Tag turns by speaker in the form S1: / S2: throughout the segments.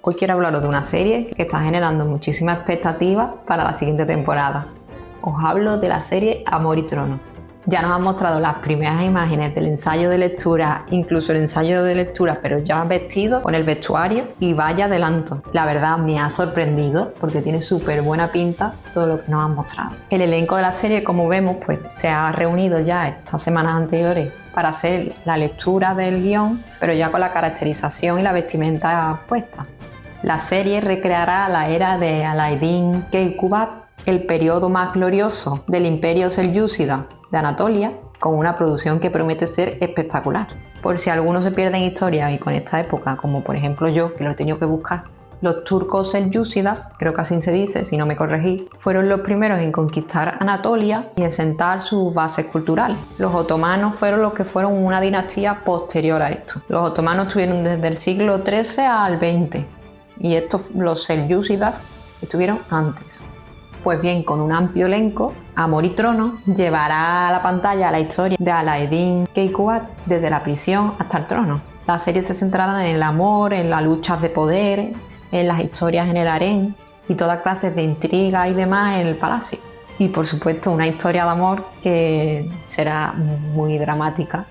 S1: Hoy quiero hablaros de una serie que está generando muchísimas expectativas para la siguiente temporada. Os hablo de la serie Amor y Trono. Ya nos han mostrado las primeras imágenes del ensayo de lectura, incluso el ensayo de lectura, pero ya vestido con el vestuario, y vaya adelanto. La verdad me ha sorprendido porque tiene súper buena pinta todo lo que nos han mostrado. El elenco de la serie, como vemos, pues se ha reunido ya estas semanas anteriores para hacer la lectura del guión, pero ya con la caracterización y la vestimenta puesta. La serie recreará la era de Alaeddin Keykubat, el periodo más glorioso del imperio selyúcida de Anatolia, con una producción que promete ser espectacular. Por si alguno se pierde en historia y con esta época, como por ejemplo yo, que lo he tenido que buscar, los turcos selyúcidas, creo que así se dice, si no me corregí, fueron los primeros en conquistar Anatolia y en sentar sus bases culturales. Los otomanos fueron los que fueron una dinastía posterior a esto. Los otomanos estuvieron desde el siglo XIII al XX y los selyúcidas estuvieron antes. Pues bien, con un amplio elenco, Amor y Trono llevará a la pantalla la historia de Alaeddin Keykubat desde la prisión hasta el trono. La serie se centrará en el amor, en las luchas de poder, en las historias en el harén y todas clases de intrigas y demás en el palacio. Y por supuesto una historia de amor que será muy dramática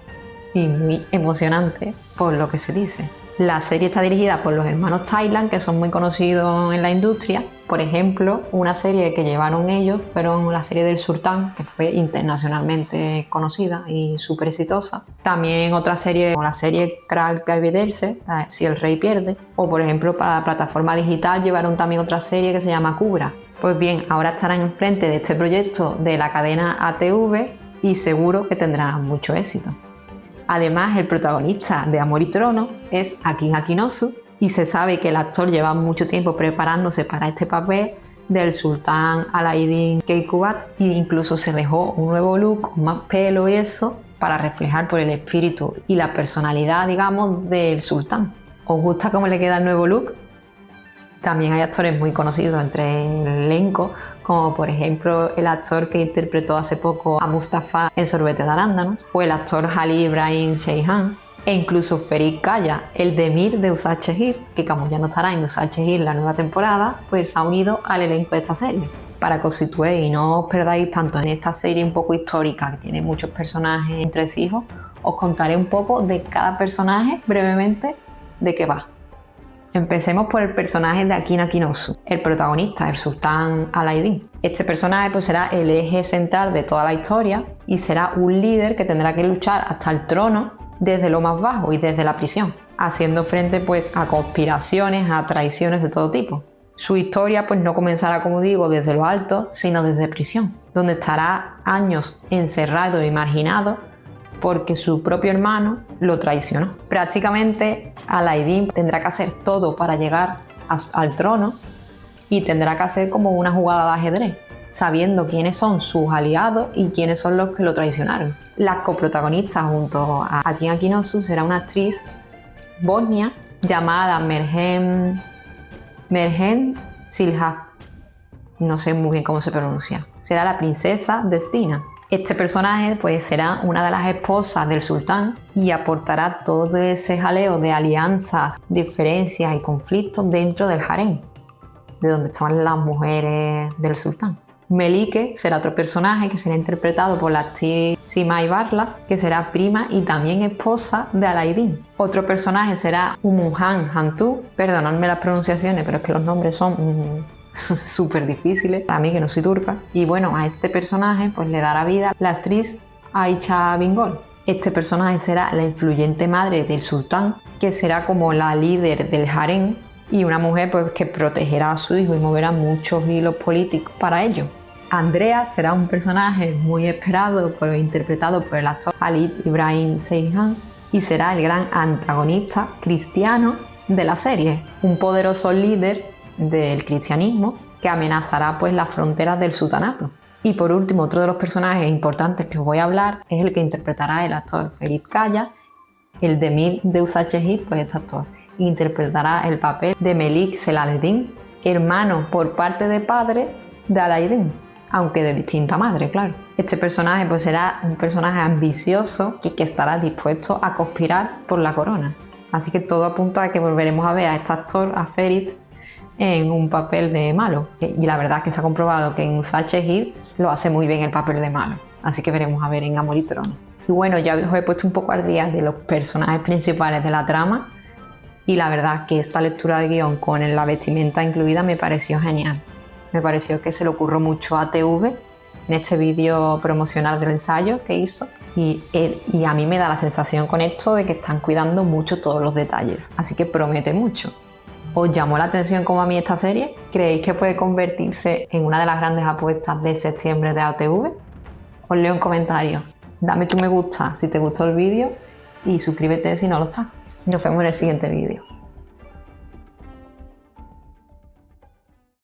S1: y muy emocionante por lo que se dice. La serie está dirigida por los hermanos Thailand, que son muy conocidos en la industria. Por ejemplo, una serie que llevaron ellos fueron la serie del Sultán, que fue internacionalmente conocida y súper exitosa. También otra serie, como la serie Kral Kaybederse, Si el rey pierde. O por ejemplo, para la plataforma digital llevaron también otra serie que se llama Kubra. Pues bien, ahora estarán enfrente de este proyecto de la cadena ATV y seguro que tendrán mucho éxito. Además, el protagonista de Amor y Trono es Akin Akinosu y se sabe que el actor lleva mucho tiempo preparándose para este papel del sultán Alaeddin Keykubat e incluso se dejó un nuevo look con más pelo y eso para reflejar por el espíritu y la personalidad, digamos, del sultán. ¿Os gusta cómo le queda el nuevo look? También hay actores muy conocidos entre el elenco, como por ejemplo el actor que interpretó hace poco a Mustafa en Sorbete de Arándanos, o el actor Ali Ibrahim Ceyhan, e incluso Ferit Kaya, el Demir de Usad Chehir, que como ya no estará en Usad Chehir la nueva temporada, pues se ha unido al elenco de esta serie. Para que os situéis y no os perdáis tanto en esta serie un poco histórica, que tiene muchos personajes entre sí, os contaré un poco de cada personaje brevemente de qué va. Empecemos por el personaje de Akin Akinosu, el protagonista, el sultán Alaeddin. Este personaje pues será el eje central de toda la historia y será un líder que tendrá que luchar hasta el trono desde lo más bajo y desde la prisión, haciendo frente pues a conspiraciones, a traiciones de todo tipo. Su historia pues no comenzará, como digo, desde lo alto, sino desde prisión, donde estará años encerrado y marginado porque su propio hermano lo traicionó. Prácticamente Alaeddin tendrá que hacer todo para llegar al trono y tendrá que hacer como una jugada de ajedrez, sabiendo quiénes son sus aliados y quiénes son los que lo traicionaron. La coprotagonista junto a Akin Akinosu será una actriz bosnia llamada Merhem Silha. No sé muy bien cómo se pronuncia. Será la princesa Destina. Este personaje pues será una de las esposas del sultán y aportará todo ese jaleo de alianzas, diferencias y conflictos dentro del harén, de donde estaban las mujeres del sultán. Melike será otro personaje que será interpretado por la actriz Simay Barlas, que será prima y también esposa de Alaeddin. Otro personaje será Umuhan Hantu, perdonadme las pronunciaciones, pero es que los nombres son súper difíciles para mí que no soy turca. Y bueno, a este personaje pues le dará vida la actriz Aicha Bingol. Este personaje será la influyente madre del sultán, que será como la líder del harén y una mujer pues que protegerá a su hijo y moverá muchos hilos políticos para ello. Andrea será un personaje muy esperado, interpretado por el actor Ali Ibrahim Ceyhan, y será el gran antagonista cristiano de la serie, un poderoso líder del cristianismo que amenazará pues las fronteras del sultanato. Y por último, otro de los personajes importantes que os voy a hablar es el que interpretará el actor Ferit Kaya, el Demir de Usad Chehir, pues este actor interpretará el papel de Melik Selahaddin, hermano por parte de padre de Alaeddin, aunque de distinta madre, claro. Este personaje pues será un personaje ambicioso que estará dispuesto a conspirar por la corona. Así que todo apunta a que volveremos a ver a este actor, a Ferit, en un papel de malo. Y la verdad es que se ha comprobado que en Sacha Hill lo hace muy bien el papel de malo. Así que veremos a ver en Amor y Trono. Y bueno, ya os he puesto un poco al día de los personajes principales de la trama. Y la verdad que esta lectura de guión con la vestimenta incluida me pareció genial. Me pareció que se le ocurrió mucho a TV en este vídeo promocional del ensayo que hizo. Y a mí me da la sensación con esto de que están cuidando mucho todos los detalles. Así que promete mucho. ¿Os llamó la atención como a mí esta serie? ¿Creéis que puede convertirse en una de las grandes apuestas de septiembre de ATV? Os leo en comentarios. Dame tu me gusta si te gustó el vídeo y suscríbete si no lo estás. Nos vemos en el siguiente vídeo.